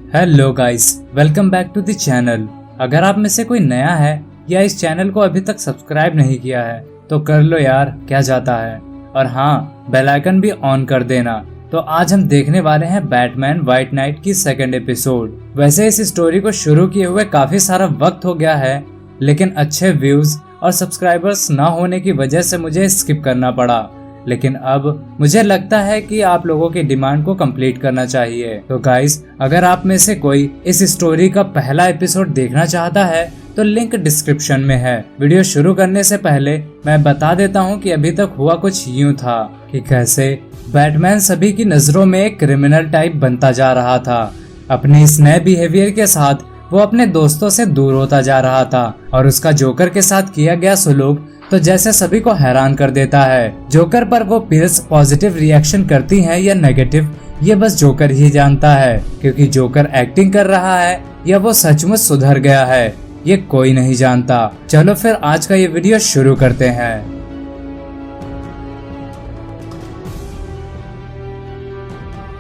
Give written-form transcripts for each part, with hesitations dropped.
Hello guys, welcome back to the channel. अगर आप में से कोई नया है या इस चैनल को अभी तक सब्सक्राइब नहीं किया है तो कर लो यार, क्या जाता है। और हाँ, बेल आइकन भी ऑन कर देना। तो आज हम देखने वाले हैं बैटमैन व्हाइट नाइट की सेकंड एपिसोड। वैसे इस स्टोरी को शुरू किए हुए काफी सारा वक्त हो गया है, लेकिन अच्छे व्यूज और सब्सक्राइबर्स ना होने की वजह से मुझे स्किप करना पड़ा। लेकिन अब मुझे लगता है कि आप लोगों की डिमांड को कंप्लीट करना चाहिए। तो गाइस, अगर आप में से कोई इस स्टोरी का पहला एपिसोड देखना चाहता है तो लिंक डिस्क्रिप्शन में है। वीडियो शुरू करने से पहले मैं बता देता हूँ कि अभी तक हुआ कुछ यूं था कि कैसे बैटमैन सभी की नजरों में एक क्रिमिनल टाइप बनता जा रहा था। अपने इस नए बिहेवियर के साथ वो अपने दोस्तों से दूर होता जा रहा था और उसका जोकर के साथ किया गया सलूक तो जैसे सभी को हैरान कर देता है। जोकर पर वो पिल्स पॉजिटिव रिएक्शन करती हैं या नेगेटिव, ये बस जोकर ही जानता है, क्योंकि जोकर एक्टिंग कर रहा है या वो सचमुच सुधर गया है ये कोई नहीं जानता। चलो फिर आज का ये वीडियो शुरू करते हैं।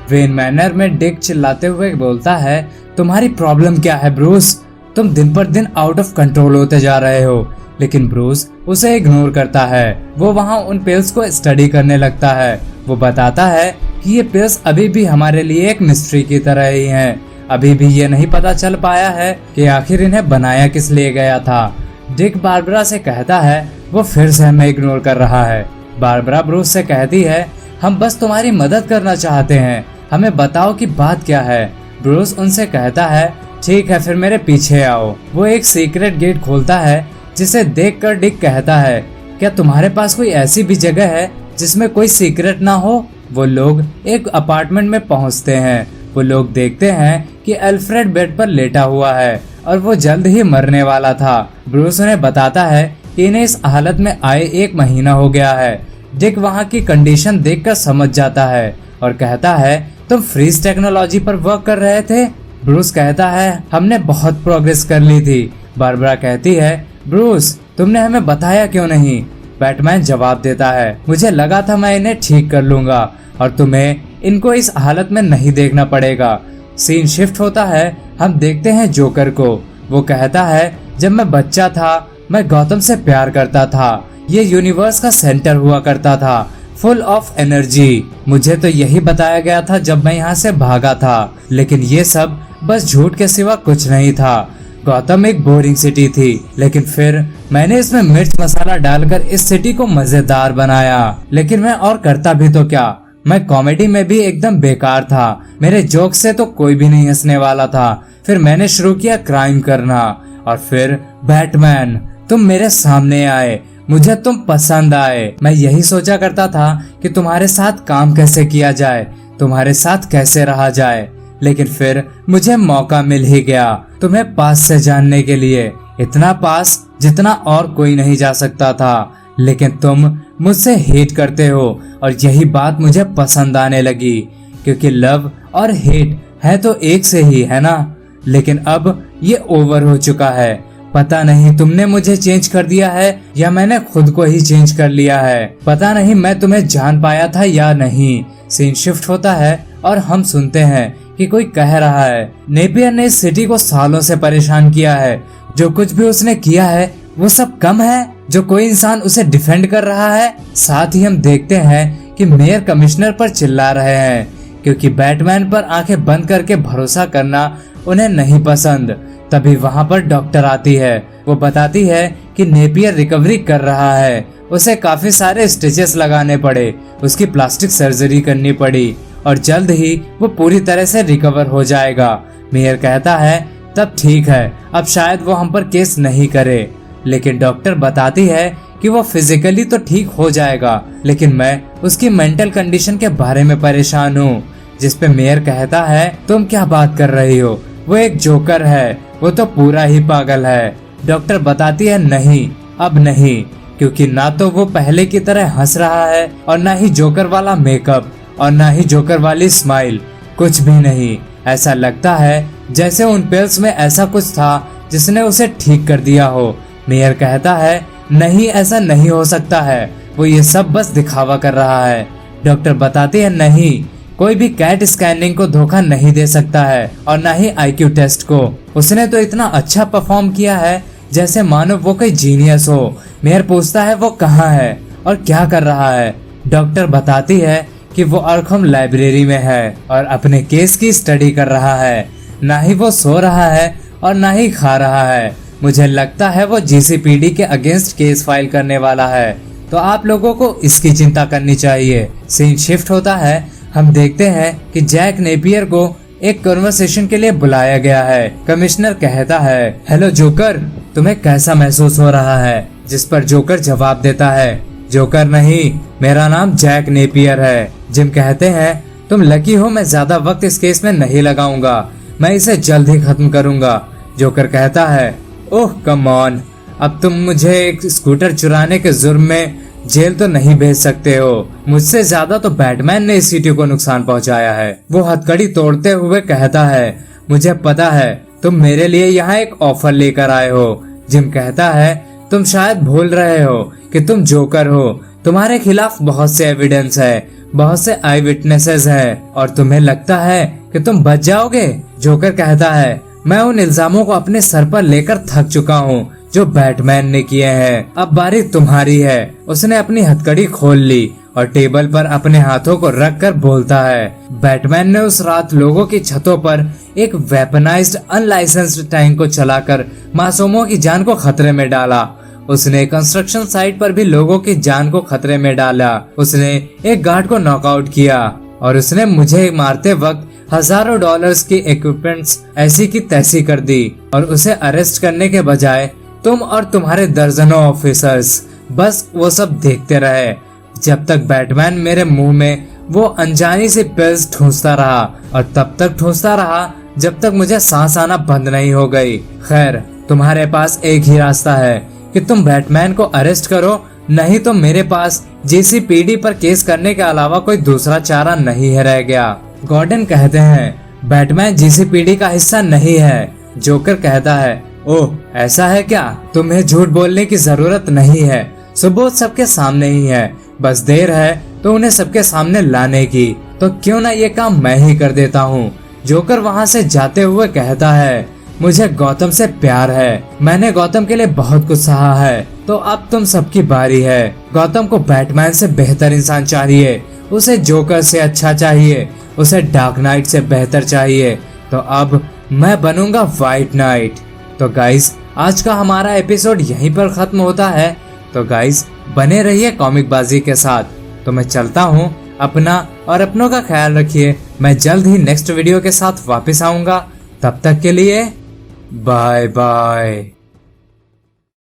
वेन मैनर में डिक चिल्लाते हुए बोलता है, तुम्हारी प्रॉब्लम क्या है ब्रूस? तुम दिन पर दिन आउट ऑफ कंट्रोल होते जा रहे हो। लेकिन ब्रूस उसे इग्नोर करता है। वो वहाँ उन पिल्स को स्टडी करने लगता है। वो बताता है कि ये पिल्स अभी भी हमारे लिए एक मिस्ट्री की तरह ही हैं। अभी भी ये नहीं पता चल पाया है कि आखिर इन्हें बनाया किस लिए गया था। डिक बारबरा से कहता है वो फिर से हमें इग्नोर कर रहा है। बारबरा ब्रूस से कहती है, हम बस तुम्हारी मदद करना चाहते हैं, हमें बताओ कि बात क्या है। ब्रूस उनसे कहता है, ठीक है फिर मेरे पीछे आओ। वो एक सीक्रेट गेट खोलता है जिसे देखकर डिक कहता है, क्या तुम्हारे पास कोई ऐसी भी जगह है जिसमें कोई सीक्रेट ना हो? वो लोग एक अपार्टमेंट में पहुंचते हैं। वो लोग देखते हैं कि अल्फ्रेड बेड पर लेटा हुआ है और वो जल्द ही मरने वाला था। ब्रूस उन्हें बताता है कि इन्हें इस हालत में आए 1 महीना हो गया है। डिक वहाँ की कंडीशन देखकर समझ जाता है और कहता है, तुम फ्रीज टेक्नोलॉजी पर वर्क कर रहे थे? ब्रूस कहता है, हमने बहुत प्रोग्रेस कर ली थी। बारबरा कहती है, ब्रूस तुमने हमें बताया क्यों नहीं? बैटमैन जवाब देता है, मुझे लगा था मैं इन्हें ठीक कर लूंगा और तुम्हें इनको इस हालत में नहीं देखना पड़ेगा। सीन शिफ्ट होता है, हम देखते हैं जोकर को। वो कहता है, जब मैं बच्चा था मैं गौतम से प्यार करता था। ये यूनिवर्स का सेंटर हुआ करता था, फुल ऑफ एनर्जी। मुझे तो यही बताया गया था जब मैं यहाँ से भागा था, लेकिन ये सब बस झूठ के सिवा कुछ नहीं था। गौतम एक बोरिंग सिटी थी, लेकिन फिर मैंने इसमें मिर्च मसाला डालकर इस सिटी को मजेदार बनाया। लेकिन मैं और करता भी तो क्या, मैं कॉमेडी में भी एकदम बेकार था। मेरे जोक से तो कोई भी नहीं हंसने वाला था। फिर मैंने शुरू किया क्राइम करना और फिर बैटमैन तुम मेरे सामने आए, मुझे तुम पसंद आए। मैं यही सोचा करता था कि तुम्हारे साथ काम कैसे किया जाए, तुम्हारे साथ कैसे रहा जाए। लेकिन फिर मुझे मौका मिल ही गया तुम्हें पास से जानने के लिए, इतना पास जितना और कोई नहीं जा सकता था। लेकिन तुम मुझसे हेट करते हो और यही बात मुझे पसंद आने लगी, क्योंकि लव और हेट है तो एक से ही है ना। लेकिन अब ये ओवर हो चुका है। पता नहीं तुमने मुझे चेंज कर दिया है या मैंने खुद को ही चेंज कर लिया है। पता नहीं मैं तुम्हें जान पाया था या नहीं। सीन शिफ्ट होता है और हम सुनते हैं कि कोई कह रहा है, नेपियर ने इस सिटी को सालों से परेशान किया है। जो कुछ भी उसने किया है वो सब कम है जो कोई इंसान उसे डिफेंड कर रहा है। साथ ही हम देखते हैं कि मेयर कमिश्नर पर चिल्ला रहे हैं, क्योंकि बैटमैन पर आंखें बंद करके भरोसा करना उन्हें नहीं पसंद। तभी वहाँ पर डॉक्टर आती है। वो बताती है कि नेपियर रिकवरी कर रहा है, उसे काफी सारे स्टिचेस लगाने पड़े, उसकी प्लास्टिक सर्जरी करनी पड़ी और जल्द ही वो पूरी तरह से रिकवर हो जाएगा। मेयर कहता है, तब ठीक है, अब शायद वो हम पर केस नहीं करे। लेकिन डॉक्टर बताती है कि वो फिजिकली तो ठीक हो जाएगा, लेकिन मैं उसकी मेंटल कंडीशन के बारे में परेशान हूँ। जिस पे मेयर कहता है, तुम क्या बात कर रही हो, वो एक जोकर है, वो तो पूरा ही पागल है। डॉक्टर बताती है, नहीं अब नहीं, क्योंकि ना तो वो पहले की तरह हंस रहा है और ना ही जोकर वाला मेकअप और ना ही जोकर वाली स्माइल, कुछ भी नहीं। ऐसा लगता है जैसे उन पिल्स में ऐसा कुछ था जिसने उसे ठीक कर दिया हो। मेयर कहता है, नहीं ऐसा नहीं हो सकता है, वो ये सब बस दिखावा कर रहा है। डॉक्टर बताती है, नहीं, कोई भी कैट स्कैनिंग को धोखा नहीं दे सकता है और न ही IQ टेस्ट को। उसने तो इतना अच्छा परफॉर्म किया है जैसे मानो वो कोई जीनियस हो। मेयर पूछता है वो कहाँ है और क्या कर रहा है। डॉक्टर बताती है कि वो आर्खम लाइब्रेरी में है और अपने केस की स्टडी कर रहा है। ना ही वो सो रहा है और ना ही खा रहा है। मुझे लगता है वो GCPD के अगेंस्ट केस फाइल करने वाला है, तो आप लोगों को इसकी चिंता करनी चाहिए। सीन शिफ्ट होता है। हम देखते हैं कि जैक नेपियर को एक कन्वर्सेशन के लिए बुलाया गया है। कमिश्नर कहता है, हेलो जोकर, तुम्हें कैसा महसूस हो रहा है? जिस पर जोकर जवाब देता है, जोकर नहीं, मेरा नाम जैक नेपियर है। जिम कहते हैं, तुम लकी हो, मैं ज्यादा वक्त इस केस में नहीं लगाऊंगा, मैं इसे जल्द ही खत्म करूंगा। जोकर कहता है, ओह कम ऑन, अब तुम मुझे एक स्कूटर चुराने के जुर्म में जेल तो नहीं भेज सकते हो। मुझसे ज्यादा तो बैटमैन ने इस सिटी को नुकसान पहुंचाया है। वो हथकड़ी तोड़ते हुए कहता है, मुझे पता है तुम मेरे लिए यहाँ एक ऑफर लेकर आए हो। जिम कहता है, तुम शायद भूल रहे हो कि तुम जोकर हो। तुम्हारे खिलाफ बहुत से एविडेंस है, बहुत से आई विटनेसेस है और तुम्हें लगता है कि तुम बच जाओगे। जोकर कहता है, मैं उन इल्जामों को अपने सर पर लेकर थक चुका हूँ जो बैटमैन ने किए हैं। अब बारी तुम्हारी है। उसने अपनी हथकड़ी खोल ली और टेबल पर अपने हाथों को रख कर बोलता है, बैटमैन ने उस रात लोगों की छतों पर एक वेपनाइज्ड अनलाइसेंस्ड टैंक को चलाकर मासूमों की जान को खतरे में डाला। उसने कंस्ट्रक्शन साइट पर भी लोगों की जान को खतरे में डाला। उसने एक गार्ड को नॉकआउट किया और उसने मुझे मारते वक्त हजारों डॉलर्स की इक्विपमेंट्स ऐसी की तैसी कर दी और उसे अरेस्ट करने के बजाय तुम और तुम्हारे दर्जनों ऑफिसर्स बस वो सब देखते रहे, जब तक बैटमैन मेरे मुंह में वो अनजानी से पिल्स ठूंसता रहा और तब तक ठूंसता रहा जब तक मुझे सांस आना बंद नहीं हो गई। खैर, तुम्हारे पास एक ही रास्ता है कि तुम बैटमैन को अरेस्ट करो, नहीं तो मेरे पास GCPD पर केस करने के अलावा कोई दूसरा चारा नहीं है रह गया। गॉर्डन कहते हैं, बैटमैन GCPD का हिस्सा नहीं है। जोकर कहता है, ओह ऐसा है क्या? तुम्हें झूठ बोलने की जरूरत नहीं है, सबूत सबके सामने ही है, बस देर है तो उन्हें सबके सामने लाने की। तो क्यों ना ये काम मैं ही कर देता हूँ। जोकर वहाँ से जाते हुए कहता है, मुझे गौतम से प्यार है, मैंने गौतम के लिए बहुत कुछ सहा है, तो अब तुम सबकी बारी है। गौतम को बैटमैन से बेहतर इंसान चाहिए, उसे जोकर से अच्छा चाहिए, उसे डार्क नाइट से बेहतर चाहिए, तो अब मैं बनूंगा व्हाइट नाइट। तो गाइस, आज का हमारा एपिसोड यहीं पर खत्म होता है। तो गाइस, बने रहिए कॉमिक बाजी के साथ। तो मैं चलता हूँ, अपना और अपनों का ख्याल रखिए। मैं जल्द ही नेक्स्ट वीडियो के साथ वापस आऊंगा। तब तक के लिए बाय बाय।